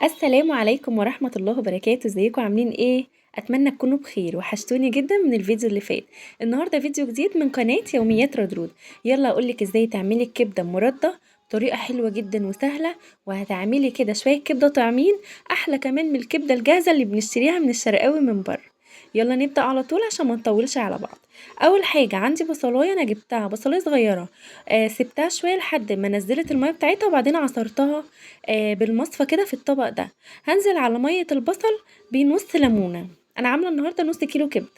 السلام عليكم ورحمة الله وبركاته، ازيكم عاملين ايه؟ اتمنى تكونوا بخير. وحشتوني جدا من الفيديو اللي فات. النهارده فيديو جديد من قناة يوميات رضرود. يلا اقولك ازاي تعملي الكبدة مرده بطريقة حلوة جدا وسهلة. وهتعملي كده شوية كبدة طعمين احلى كمان من الكبدة الجاهزة اللي بنشتريها من الشرقاوي من بره. يلا نبدأ على طول عشان ما نطولش على بعض. اول حاجة عندي بصلاية، انا جبتها بصلاية صغيرة. سبتها شوية لحد ما نزلت المية بتاعتها وبعدين عصرتها بالمصفى كده في الطبق ده. هنزل على مية البصل بنص ليمونة. انا عاملة النهاردة نص كيلو كبدة.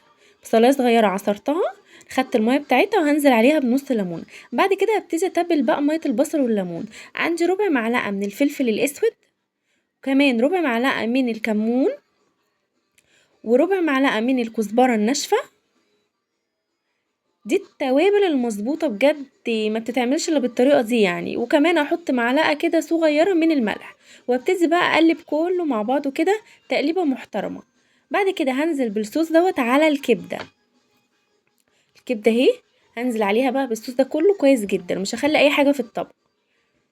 بصلاية صغيرة عصرتها، خدت المية بتاعتها وهنزل عليها بنص ليمونة. بعد كده هبتدي اتبل بقى مية البصل والليمون. عندي ربع معلقة من الفلفل الاسود، كمان ربع معلقة من الكمون، وربع معلقة من الكزبرة الناشفة. دي التوابل المظبوطة بجد، ما بتتعملش الا بالطريقة دي يعني. وكمان احط معلقة كده صغيرة من الملح، وابتدي بقى اقلب كله مع بعضه كده تقليبة محترمة. بعد كده هنزل بالصوص دوت على الكبدة. الكبدة اهي، هنزل عليها بقى بالصوص ده كله كويس جدا، مش هخلي اي حاجة في الطبق.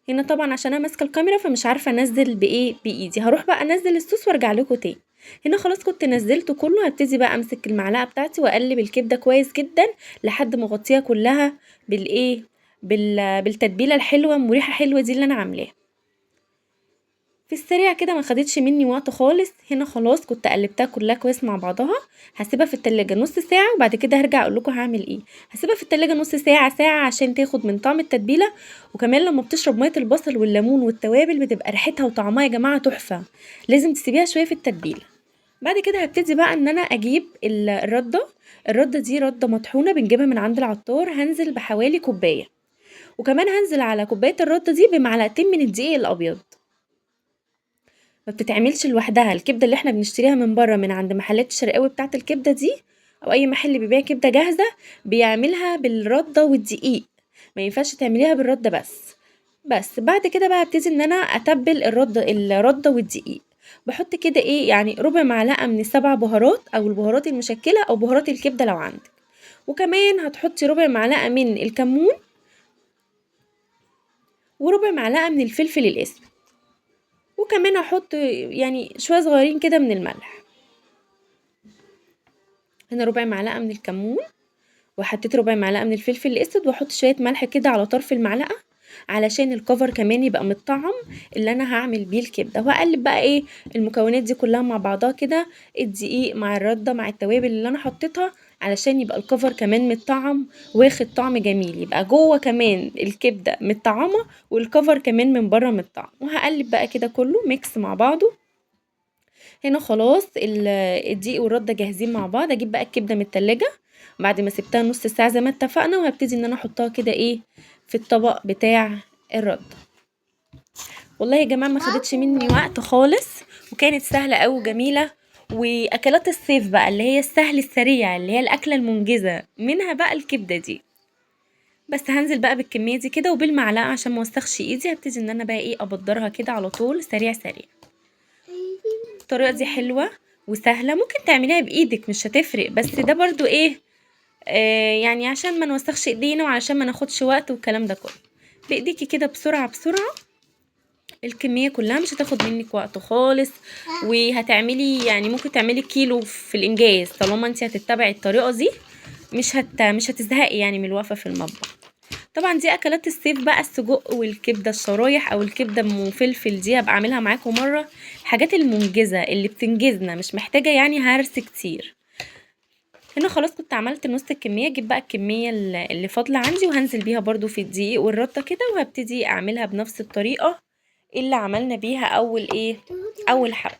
هنا طبعا عشان انا ماسكه الكاميرا فمش عارفه انزل بايدي، هروح بقى انزل الصوص وارجع لكم تاني. هنا خلاص كنت نزلته كله، هبتدي بقى امسك المعلقه بتاعتي واقلب الكبده كويس جدا لحد ما اغطيها كلها بالايه، بالتتبيله الحلوه مريحه حلوه دي اللي انا عاملاها. في السريع كده ما خدتش مني وقت خالص. هنا خلاص كنت قلبتها كلها كويس مع بعضها. هسيبها في التلاجة نص ساعة وبعد كده هرجع اقول لكم هعمل ايه. هسيبها في التلاجة نص ساعة ساعة عشان تاخد من طعم التتبيلة. وكمان لما بتشرب مية البصل والليمون والتوابل بتبقى ريحتها وطعمها يا جماعة تحفة. لازم تسيبيها شوية في التتبيلة. بعد كده هبتدي بقى ان انا اجيب الردة. الردة دي ردة مطحونة بنجيبها من عند العطار. هنزل بحوالي كوباية، وكمان هنزل على كوباية الردة دي بمعلقتين من الدقيق الابيض. ما بتتعملش لوحدها الكبده اللي احنا بنشتريها من بره من عند محلات الشرقاوي بتاعه الكبده دي، او اي محل بيبيع كبده جاهزه بيعملها بالرده والدقيق. ما ينفعش تعمليها بالرده بس بعد كده بقى ابتدي ان انا اتبل الرده والدقيق. بحط كده ايه يعني ربع معلقه من السبع بهارات او البهارات المشكله او بهارات الكبده لو عندك. وكمان هتحطي ربع معلقه من الكمون، وربع معلقه من الفلفل الاسود، وكمان هحط يعني شويه صغيرين كده من الملح. هنا ربع معلقة من الكمون، وحطيت ربع معلقة من الفلفل الاسود، واحط شوية ملح كده على طرف المعلقة علشان الكفر كمان يبقى متطعم اللي انا هعمل بيه الكبده. وهقلب بقى ايه المكونات دي كلها مع بعضها كده، الدقيق مع الرده مع التوابل اللي انا حطيتها، علشان يبقى الكفر كمان متطعم واخد طعم جميل، يبقى جوه كمان الكبده متطعمه والكفر كمان من بره متطعم. وهقلب بقى كده كله ميكس مع بعضه. هنا خلاص الدقيق والرده جاهزين مع بعض. اجيب بقى الكبده من التلاجة بعد ما سبتها نص ساعه زي ما اتفقنا، وهبتدي ان انا احطها كده ايه في الطبق بتاع الرده. والله يا جماعه ما خدتش مني وقت خالص، وكانت سهله قوي وجميله. واكلات الصيف بقى اللي هي السهل السريع اللي هي الاكله المنجزه منها بقى الكبده دي. بس هنزل بقى بالكميه دي كده وبالمعلقه عشان ما اوسخش ايدي. هبتدي ان انا بقى ايه ابدرها كده على طول سريع سريع. الطريقة دي حلوة وسهلة، ممكن تعمليها بايدك مش هتفرق، بس ده برضو ايه يعني عشان ما نوسخش ايدينا وعشان ما ناخدش وقت والكلام ده كله. بايديكي كده بسرعة بسرعة. الكمية كلها مش هتاخد منك وقت خالص، وهتعملي يعني ممكن تعملي كيلو في الانجاز طالما انت هتتبعي الطريقة دي. مش هتزهقي يعني من الوقفة في المطبخ. طبعا دي اكلات الصيف بقى، السجق والكبده الشرايح او الكبده ام فلفل دي هبقى اعملها معاكم مره. الحاجات المنجزه اللي بتنجزنا مش محتاجه يعني هرس كتير. هنا خلاص كنت عملت نص الكميه. اجيب بقى الكميه اللي فاضله عندي وهنزل بيها برضو في الدقيق والرده كده، وهبتدي اعملها بنفس الطريقه اللي عملنا بيها اول حبه.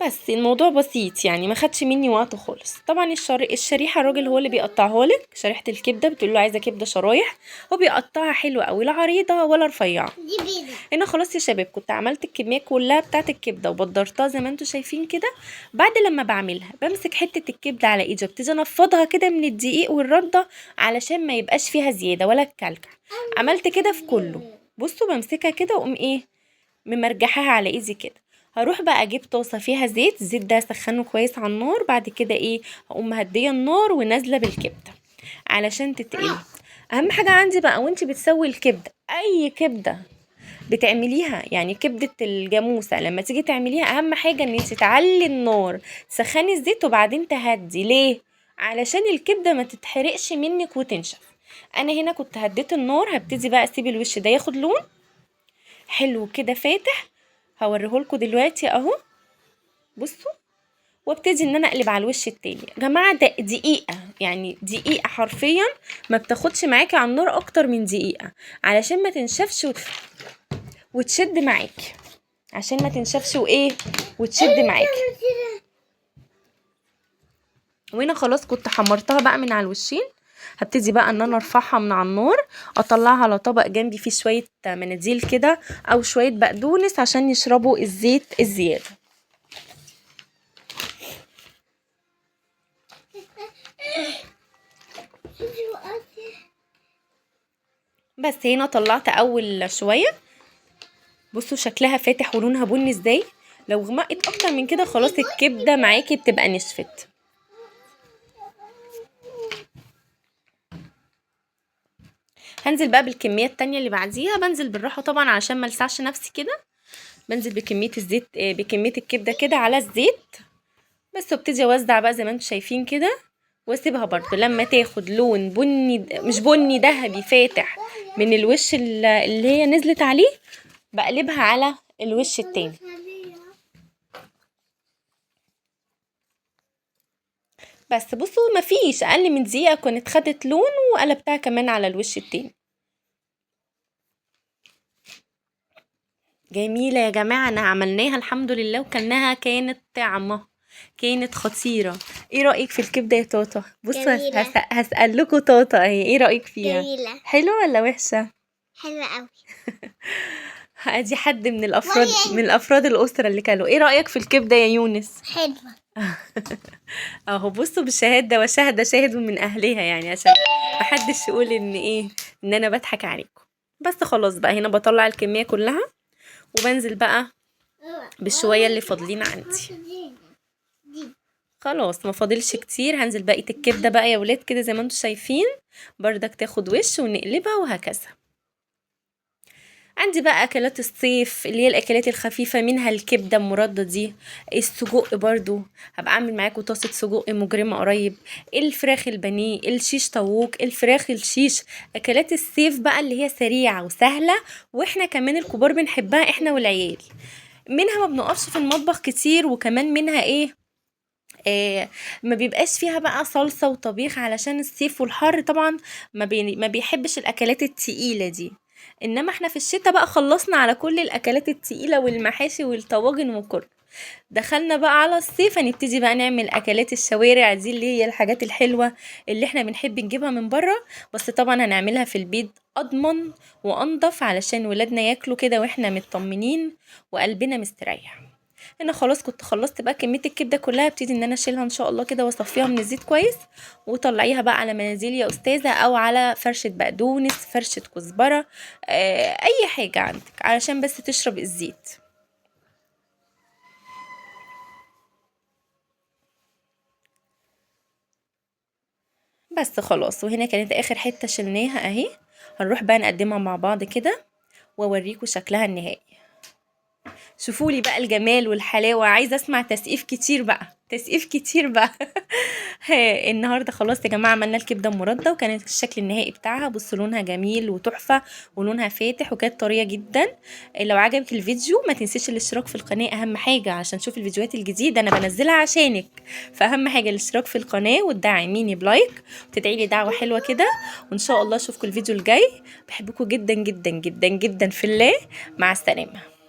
بس الموضوع بسيط يعني ما خدش مني وقت خالص. طبعا الشريحه الراجل هو اللي بيقطعها لك، شريحه الكبده بتقول له عايزه كبده شرايح، هو بيقطعها حلوه قوي لا عريضه ولا رفيعه. هنا خلاص يا شباب كنت عملت الكميه كلها بتاعه الكبده وبدرتها زي ما انتم شايفين كده. بعد لما بعملها بمسك حته الكبده على ايدي وابتدي انفضها كده من الدقيق والرده علشان ما يبقاش فيها زياده ولا تكلكع. عملت كده في كله. بصوا بمسكها كده واقوم ايه ممرجحاها على ايدي كده. هروح بقى اجيب طاسه فيها زيت. الزيت ده اسخنه كويس على النار. بعد كده ايه هقوم مهديه النار ونازله بالكبده علشان تتقلي. اهم حاجه عندي بقى وانتي بتسوي الكبده، اي كبده بتعمليها يعني كبدة الجاموسة لما تيجي تعمليها اهم حاجة ان انت تعلي النار، تسخني الزيت وبعدين تهدي. ليه؟ علشان الكبدة ما تتحرقش منك وتنشف. انا هنا كنت هديت النار، هبتدي بقى اسيب الوش ده ياخد لون حلو كده فاتح، هوريهولكوا دلوقتي اهو. بصوا، وابتدي ان انا اقلب على الوش التاني. يا جماعه ده دقيقه، يعني دقيقه حرفيا، ما بتاخدش معاكي على النار اكتر من دقيقه علشان ما تنشفش وتشد معاكي، عشان ما تنشفش وايه وتشد معاكي. وهنا خلاص كنت حمرتها بقى من على الوشين، هبتدي بقى ان انا ارفعها من على النار، اطلعها على طبق جنبي فيه شويه مناديل كده او شويه بقدونس عشان يشربوا الزيت الزياده. بس هنا طلعت اول شويه، بصوا شكلها فاتح ولونها بني ازاي. لو غمقت اكتر من كده خلاص الكبده معاكي بتبقى نشفت. هنزل بقى بالكميه التانية اللي بعديها، بنزل بالراحه طبعا عشان ما السعش نفسي كده. بنزل بكميه الزيت بكميه الكبده كده على الزيت بس، وابتدي اوزع بقى زي ما انتم شايفين كده، واسيبها برضو لما تاخد لون بني، مش بني ذهبي فاتح من الوش اللي هي نزلت عليه، بقلبها على الوش التاني. بس بصوا مفيش اقل من دقيقه كانت خدت لون، وقلبتها كمان على الوش التاني. جميله يا جماعه، انا عملناها الحمد لله وكلناها، كانت طعمه كانت خطيره. ايه رايك في الكبده يا طاطا؟ بصوا هسألكوا طاطا اهي، ايه رايك فيها؟ جميلة. حلوه ولا وحشه؟ حلوة قوي. ادي حد من الافراد الاسره اللي كانوا. ايه رايك في الكبده يا يونس؟ حلوة. اهو بصوا بالشهاده وشهد شاهد من اهلها، يعني عشان محدش يقول ان ايه ان انا بضحك عليكم. بس خلاص بقى هنا بطلع الكميه كلها وبنزل بقى بالشويه اللي فاضلين عندي. خلاص ما فاضلش كتير، هنزل بقيه الكبده بقى يا ولاد كده زي ما انتم شايفين، بردك تاخد وش ونقلبها وهكذا. عندي بقى اكلات الصيف اللي هي الاكلات الخفيفه، منها الكبده المرده دي، السجق برضو هبقى اعمل معاكم طاسه سجق مجرمه قريب، الفراخ البانيه، الشيش طاووق، الفراخ الشيش. اكلات الصيف بقى اللي هي سريعه وسهله، واحنا كمان الكبار بنحبها احنا والعيال. منها ما بنقفش في المطبخ كتير، وكمان منها ما بيبقاش فيها بقى صلصه وطبيخ علشان الصيف والحر طبعا ما بيحبش الاكلات التقيله دي. انما احنا في الشتاء بقى خلصنا على كل الاكلات التقيله والمحاشي والطواجن وكل، دخلنا بقى على الصيف هنبتدي بقى نعمل اكلات الشوارع دي اللي هي الحاجات الحلوه اللي احنا بنحب نجيبها من بره، بس طبعا هنعملها في البيت اضمن وانضف علشان ولادنا ياكلوا كده واحنا مطمنين وقلبنا مستريح. هنا خلاص كنت خلصت بقى كميه الكبده كلها، ابتدي ان انا اشيلها ان شاء الله كده واصفيها من الزيت كويس، وطلعيها بقى على مناديل يا استاذه، او على فرشه بقدونس، فرشه كزبره، اي حاجه عندك علشان بس تشرب الزيت. بس خلاص، وهنا كانت اخر حته شلناها اهي، هنروح بقى نقدمها مع بعض كده واوريكم شكلها النهائي. شوفولي بقى الجمال والحلاوة، عايزة اسمع تسقيف كتير بقى، تسقيف كتير بقى. النهاردة خلاص يا جماعة عملنا الكبدة المردة، وكانت الشكل النهائي بتاعها بصوا لونها جميل وتحفة ولونها فاتح وكانت طرية جدا. لو عجبك الفيديو ما تنسيش الاشتراك في القناة، اهم حاجة عشان تشوف الفيديوهات الجديدة انا بنزلها عشانك، فاهم حاجة الاشتراك في القناة وتدعميني بلايك وتدعيلي دعوة حلوة كده، وان شاء الله اشوفكم الفيديو الجاي. بحبكم جدا جدا جدا جدا في الله، مع السلامة.